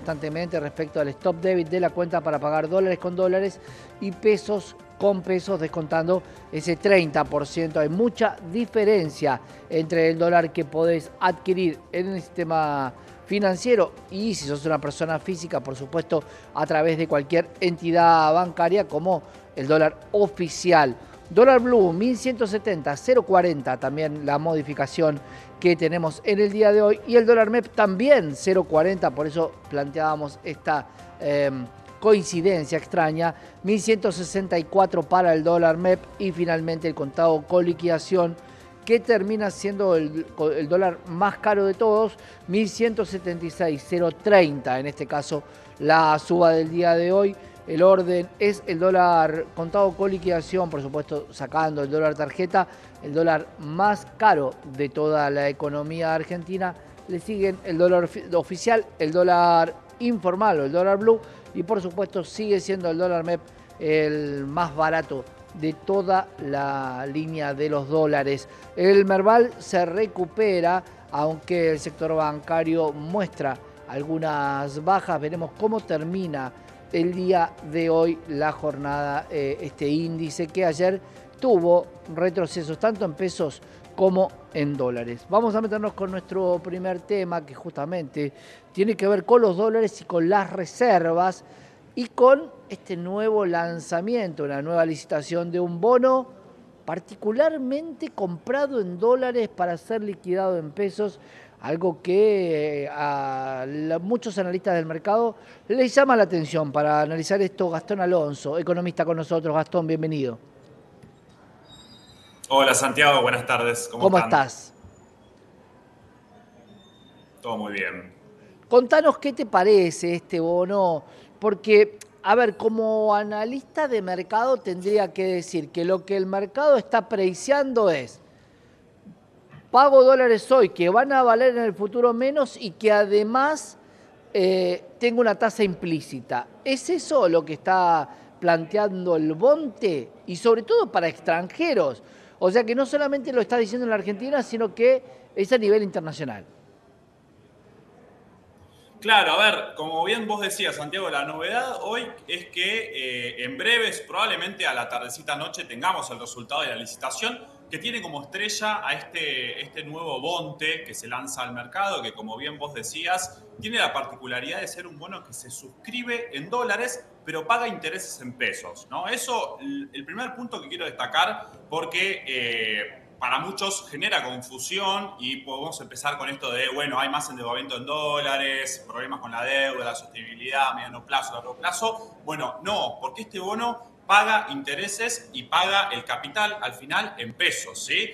constantemente respecto al stop debit de la cuenta para pagar dólares con dólares y pesos con pesos, descontando ese 30%. Hay mucha diferencia entre el dólar que podés adquirir en el sistema financiero y si sos una persona física, por supuesto, a través de cualquier entidad bancaria, como el dólar oficial. Dólar blue 1170, 0.40 también la modificación que tenemos en el día de hoy, y el dólar MEP también 0.40, por eso planteábamos esta coincidencia extraña. 1164 para el dólar MEP, y finalmente el contado con liquidación, que termina siendo el dólar más caro de todos, 1176, 0.30 en este caso la suba del día de hoy. El orden es el dólar contado con liquidación, por supuesto sacando el dólar tarjeta, el dólar más caro de toda la economía argentina. Le siguen el dólar oficial, el dólar informal o el dólar blue, y por supuesto sigue siendo el dólar MEP el más barato de toda la línea de los dólares. El Merval se recupera, aunque el sector bancario muestra algunas bajas. Veremos cómo termina el día de hoy la jornada, este índice que ayer tuvo retrocesos tanto en pesos como en dólares. Vamos a meternos con nuestro primer tema, que justamente tiene que ver con los dólares y con las reservas, y con este nuevo lanzamiento, una nueva licitación de un bono particularmente comprado en dólares para ser liquidado en pesos, algo que a muchos analistas del mercado les llama la atención. Para analizar esto, Gastón Alonso, economista con nosotros. Gastón, bienvenido. Hola Santiago, buenas tardes. ¿Cómo están? estás? Todo muy bien. Contanos qué te parece este bono, porque, a ver, como analista de mercado tendría que decir que lo que el mercado está preciando es: pago dólares hoy que van a valer en el futuro menos y que además tengo una tasa implícita. ¿Es eso lo que está planteando el Bonte? Y sobre todo para extranjeros. O sea que no solamente lo está diciendo en la Argentina, sino que es a nivel internacional. Claro, a ver, como bien vos decías, Santiago, la novedad hoy es que en breves, probablemente a la tardecita noche, tengamos el resultado de la licitación, que tiene como estrella a este nuevo Bonte que se lanza al mercado, que como bien vos decías, tiene la particularidad de ser un bono que se suscribe en dólares, pero paga intereses en pesos, ¿no? Eso, el primer punto que quiero destacar, porque para muchos genera confusión y podemos empezar con esto de, bueno, hay más endeudamiento en dólares, problemas con la deuda, la sostenibilidad, mediano plazo, largo plazo. Bueno, no, porque este bono paga intereses y paga el capital al final en pesos, ¿sí?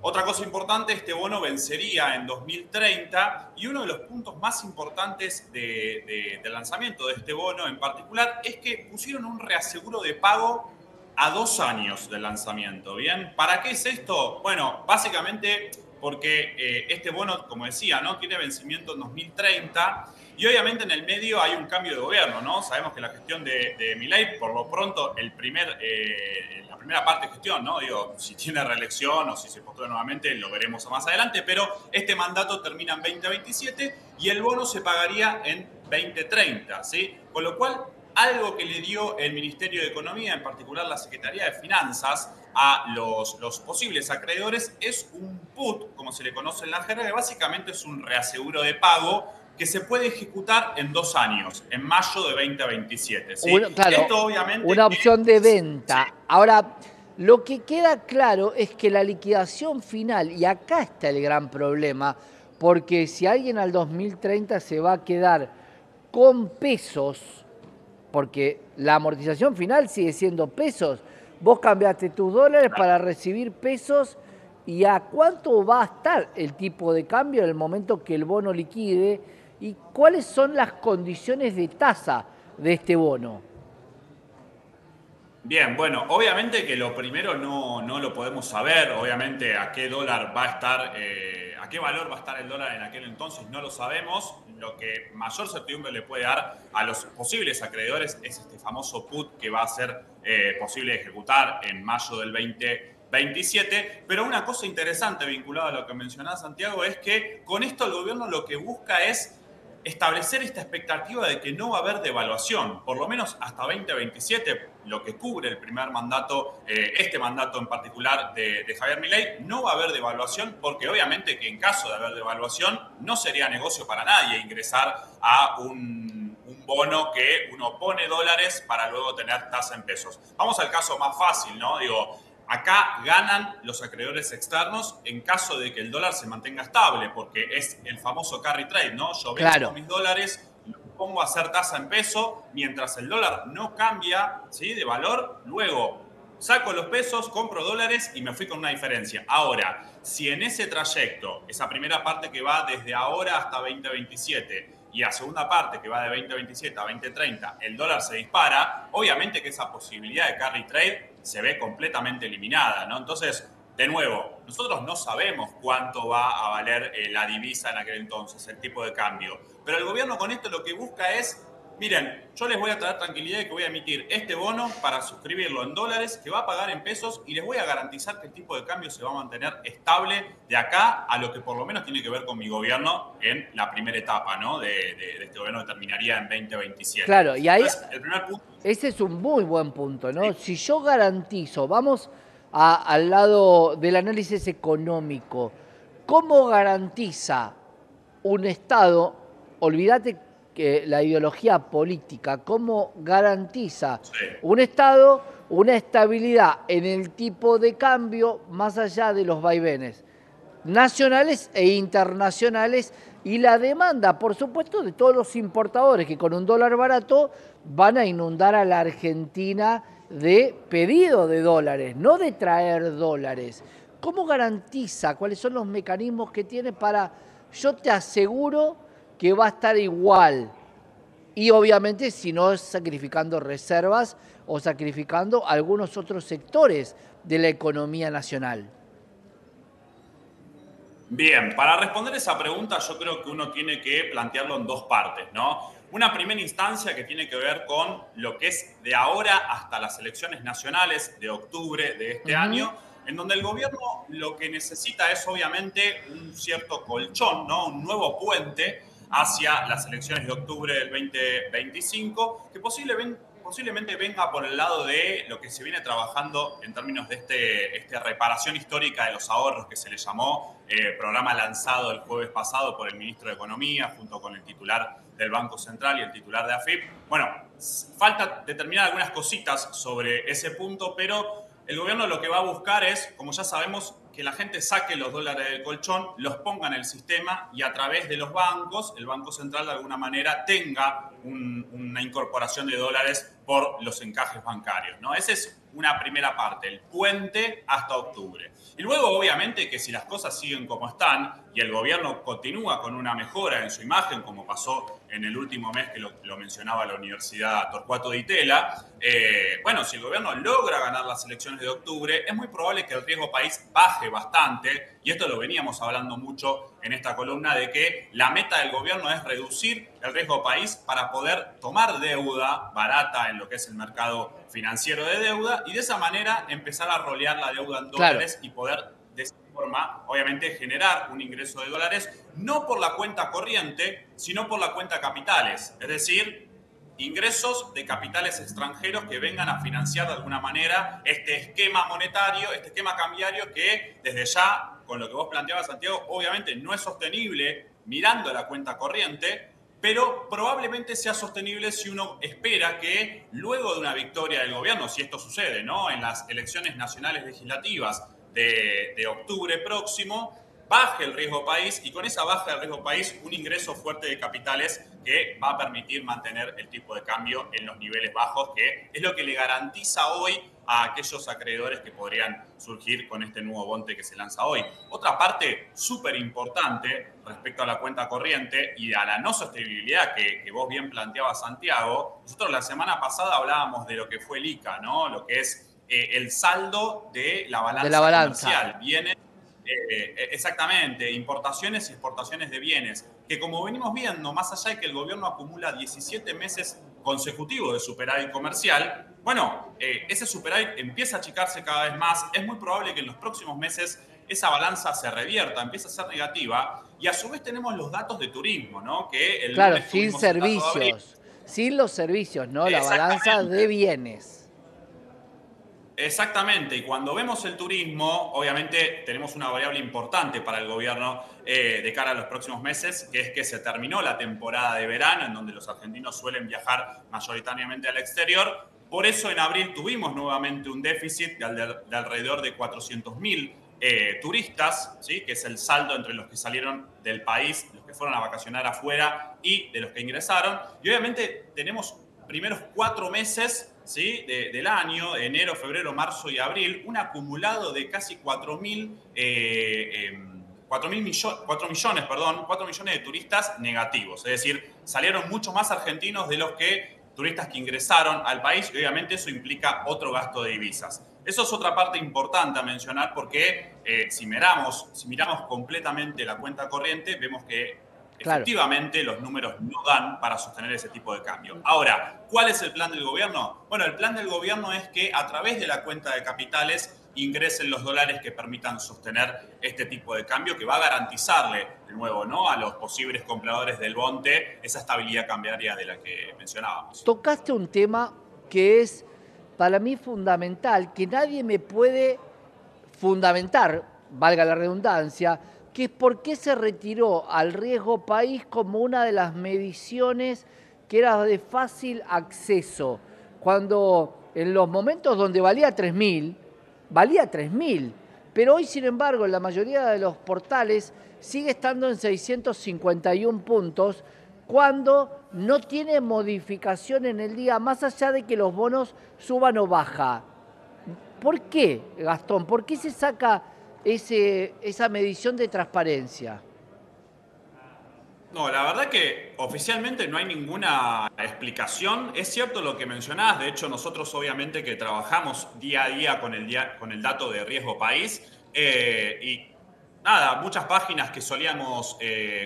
Otra cosa importante, este bono vencería en 2030 y uno de los puntos más importantes del lanzamiento de este bono en particular es que pusieron un reaseguro de pago a 2 años del lanzamiento, ¿bien? ¿Para qué es esto? Bueno, básicamente porque este bono, como decía, ¿no? Tiene vencimiento en 2030 y obviamente en el medio hay un cambio de gobierno, ¿no? Sabemos que la gestión de Milei, por lo pronto, la primera parte de gestión, ¿no? Digo, si tiene reelección o si se postula nuevamente, lo veremos más adelante, pero este mandato termina en 2027 y el bono se pagaría en 2030, ¿sí? Con lo cual, algo que le dio el Ministerio de Economía, en particular la Secretaría de Finanzas, a los posibles acreedores es un put, como se le conoce en la jerga, que básicamente es un reaseguro de pago que se puede ejecutar en 2 años, en mayo de 2027. ¿Sí? Claro, Esto obviamente una opción de sí. venta. Ahora, lo que queda claro es que la liquidación final, y acá está el gran problema, porque si alguien al 2030 se va a quedar con pesos, porque la amortización final sigue siendo pesos. Vos cambiaste tus dólares para recibir pesos, y a cuánto va a estar el tipo de cambio en el momento que el bono liquide, y cuáles son las condiciones de tasa de este bono. Bien, bueno, obviamente que lo primero no lo podemos saber, obviamente a qué dólar va a estar, a qué valor va a estar el dólar en aquel entonces, no lo sabemos. Lo que mayor certidumbre le puede dar a los posibles acreedores es este famoso put que va a ser posible ejecutar en mayo del 2027. Pero una cosa interesante vinculada a lo que mencionaba Santiago es que con esto el gobierno lo que busca es establecer esta expectativa de que no va a haber devaluación, por lo menos hasta 2027, lo que cubre el primer mandato, este mandato en particular de Javier Milei, no va a haber devaluación porque obviamente que en caso de haber devaluación no sería negocio para nadie ingresar a un bono que uno pone dólares para luego tener tasa en pesos. Vamos al caso más fácil, ¿no? Digo, acá ganan los acreedores externos en caso de que el dólar se mantenga estable, porque es el famoso carry trade, ¿no? Yo vendo mis dólares, los pongo a hacer tasa en peso, mientras el dólar no cambia, ¿sí?, de valor, luego saco los pesos, compro dólares y me fui con una diferencia. Ahora, si en ese trayecto, esa primera parte que va desde ahora hasta 2027 y la segunda parte que va de 2027 a 2030, el dólar se dispara, obviamente que esa posibilidad de carry trade se ve completamente eliminada, ¿no? Entonces, de nuevo, nosotros no sabemos cuánto va a valer la divisa en aquel entonces, el tipo de cambio. Pero el gobierno con esto lo que busca es, miren, yo les voy a traer tranquilidad de que voy a emitir este bono para suscribirlo en dólares, que va a pagar en pesos y les voy a garantizar que el tipo de cambio se va a mantener estable de acá a lo que por lo menos tiene que ver con mi gobierno en la primera etapa, ¿no?, de este gobierno que terminaría en 2027. Claro, y ahí entonces, el primer punto, ese es un muy buen punto, ¿no? Sí. Si yo garantizo, vamos al lado del análisis económico, ¿cómo garantiza un Estado, olvídate que la ideología política, cómo garantiza un Estado una estabilidad en el tipo de cambio más allá de los vaivenes nacionales e internacionales y la demanda, por supuesto, de todos los importadores que con un dólar barato van a inundar a la Argentina de pedido de dólares, no de traer dólares? ¿Cómo garantiza? ¿Cuáles son los mecanismos que tiene para, yo te aseguro que va a estar igual? Y obviamente si no es sacrificando reservas o sacrificando algunos otros sectores de la economía nacional. Bien, para responder esa pregunta yo creo que uno tiene que plantearlo en dos partes, ¿no? Una primera instancia que tiene que ver con lo que es de ahora hasta las elecciones nacionales de octubre de este año, en donde el gobierno lo que necesita es obviamente un cierto colchón, ¿no?, un nuevo puente hacia las elecciones de octubre del 2025, que posiblemente venga por el lado de lo que se viene trabajando en términos de esta reparación histórica de los ahorros que se le llamó, programa lanzado el jueves pasado por el ministro de Economía junto con el titular del Banco Central y el titular de AFIP. Bueno, falta determinar algunas cositas sobre ese punto, pero el gobierno lo que va a buscar es, como ya sabemos, que la gente saque los dólares del colchón, los ponga en el sistema y a través de los bancos, el Banco Central de alguna manera tenga una incorporación de dólares por los encajes bancarios, ¿no? Esa es una primera parte, el puente hasta octubre. Y luego, obviamente, que si las cosas siguen como están y el gobierno continúa con una mejora en su imagen, como pasó en el último mes que lo mencionaba la Universidad Torcuato Di Tella, bueno, si el gobierno logra ganar las elecciones de octubre, es muy probable que el riesgo país baje bastante, y esto lo veníamos hablando mucho en esta columna, de que la meta del gobierno es reducir el riesgo país para poder tomar deuda barata en lo que es el mercado financiero de deuda y de esa manera empezar a rolear la deuda en dólares y poder de esa forma, obviamente, generar un ingreso de dólares, no por la cuenta corriente, sino por la cuenta capitales, es decir, ingresos de capitales extranjeros que vengan a financiar de alguna manera este esquema monetario, este esquema cambiario que desde ya, con lo que vos planteabas, Santiago, obviamente no es sostenible mirando la cuenta corriente, pero probablemente sea sostenible si uno espera que luego de una victoria del gobierno, si esto sucede, ¿no?, en las elecciones nacionales legislativas de octubre próximo, baje el riesgo país y con esa baja del riesgo país un ingreso fuerte de capitales que va a permitir mantener el tipo de cambio en los niveles bajos, que es lo que le garantiza hoy a aquellos acreedores que podrían surgir con este nuevo bonte que se lanza hoy. Otra parte súper importante respecto a la cuenta corriente y a la no sostenibilidad que vos bien planteabas, Santiago, nosotros la semana pasada hablábamos de lo que fue el ICA, ¿no?, lo que es el saldo de la balanza comercial. Viene exactamente, importaciones y exportaciones de bienes, que como venimos viendo, más allá de que el gobierno acumula 17 meses consecutivos de superávit comercial, bueno, ese superávit empieza a achicarse cada vez más. Es muy probable que en los próximos meses esa balanza se revierta, empieza a ser negativa. Y a su vez tenemos los datos de turismo, ¿no? Que el Claro, lunes sin tuvimos el dato de abril. servicios, sin los servicios, ¿no? La balanza de Exactamente. bienes. Exactamente, y cuando vemos el turismo, obviamente tenemos una variable importante para el gobierno de cara a los próximos meses, que es que se terminó la temporada de verano, en donde los argentinos suelen viajar mayoritariamente al exterior. Por eso en abril tuvimos nuevamente un déficit de alrededor de 400.000 turistas, ¿sí? Que es el saldo entre los que salieron del país, los que fueron a vacacionar afuera y de los que ingresaron. Y obviamente tenemos primeros 4 meses, ¿sí? Del año, enero, febrero, marzo y abril, un acumulado de casi 4 millones de turistas negativos. Es decir, salieron mucho más argentinos de los que turistas que ingresaron al país y obviamente eso implica otro gasto de divisas. Eso es otra parte importante a mencionar porque si miramos completamente la cuenta corriente, vemos que Claro. efectivamente los números no dan para sostener ese tipo de cambio. Ahora, ¿cuál es el plan del gobierno? Bueno, el plan del gobierno es que a través de la cuenta de capitales ingresen los dólares que permitan sostener este tipo de cambio que va a garantizarle de nuevo, ¿no? A los posibles compradores del bonte esa estabilidad cambiaria de la que mencionábamos. Tocaste un tema que es para mí fundamental, que nadie me puede fundamentar, valga la redundancia, que es por qué se retiró al riesgo país como una de las mediciones que era de fácil acceso, cuando en los momentos donde valía 3.000, pero hoy sin embargo en la mayoría de los portales sigue estando en 651 puntos, cuando no tiene modificación en el día, más allá de que los bonos suban o bajan. ¿Por qué, Gastón? ¿Por qué se saca esa medición de transparencia? No, la verdad que oficialmente no hay ninguna explicación. Es cierto lo que mencionás, de hecho nosotros obviamente que trabajamos día a día con el dato de riesgo país y nada, muchas páginas que solíamos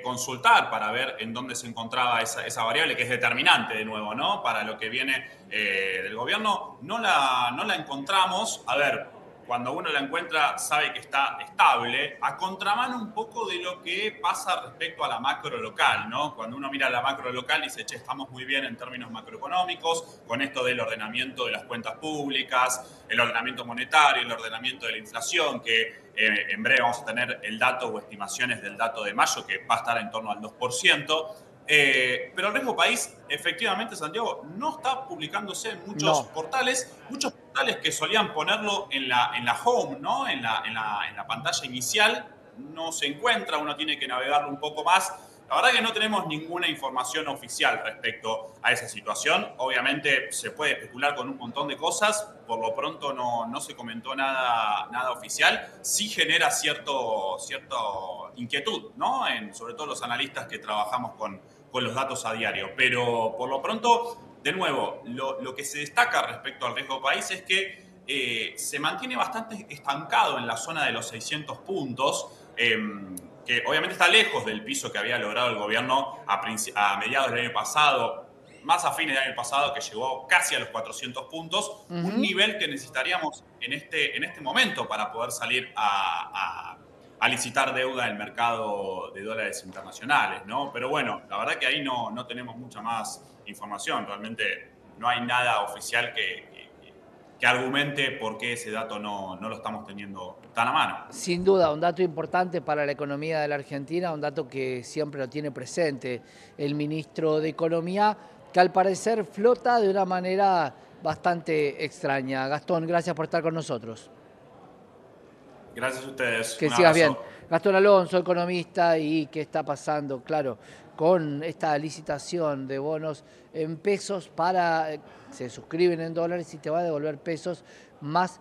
consultar para ver en dónde se encontraba esa variable que es determinante de nuevo, ¿no? Para lo que viene del gobierno, no la encontramos. A ver, cuando uno la encuentra sabe que está estable, a contramano un poco de lo que pasa respecto a la macro local, ¿no? Cuando uno mira la macro local dice, che, estamos muy bien en términos macroeconómicos, con esto del ordenamiento de las cuentas públicas, el ordenamiento monetario, el ordenamiento de la inflación, que en breve vamos a tener el dato o estimaciones del dato de mayo, que va a estar en torno al 2%. Pero el riesgo país, efectivamente, Santiago, no está publicándose en muchos No. muchos portales que solían ponerlo en la home, ¿no? En la pantalla inicial, no se encuentra, uno tiene que navegarlo un poco más. La verdad que no tenemos ninguna información oficial respecto a esa situación. Obviamente se puede especular con un montón de cosas. Por lo pronto no se comentó nada oficial. Sí genera cierto inquietud, ¿no? Sobre todo los analistas que trabajamos con los datos a diario. Pero por lo pronto, de nuevo, lo que se destaca respecto al riesgo país es que se mantiene bastante estancado en la zona de los 600 puntos. Que obviamente está lejos del piso que había logrado el gobierno a mediados del año pasado, más a fines del año pasado, que llegó casi a los 400 puntos, un nivel que necesitaríamos en este momento para poder salir a licitar deuda en el mercado de dólares internacionales, ¿no? Pero bueno, la verdad que ahí no tenemos mucha más información, realmente no hay nada oficial que argumente por qué ese dato no lo estamos teniendo tan a mano. Sin duda, un dato importante para la economía de la Argentina, un dato que siempre lo tiene presente el ministro de Economía, que al parecer flota de una manera bastante extraña. Gastón, gracias por estar con nosotros. Gracias a ustedes. Que Un sigas bien. abrazo. Gastón Alonso, economista, y qué está pasando, claro, con esta licitación de bonos en pesos se suscriben en dólares y te va a devolver pesos más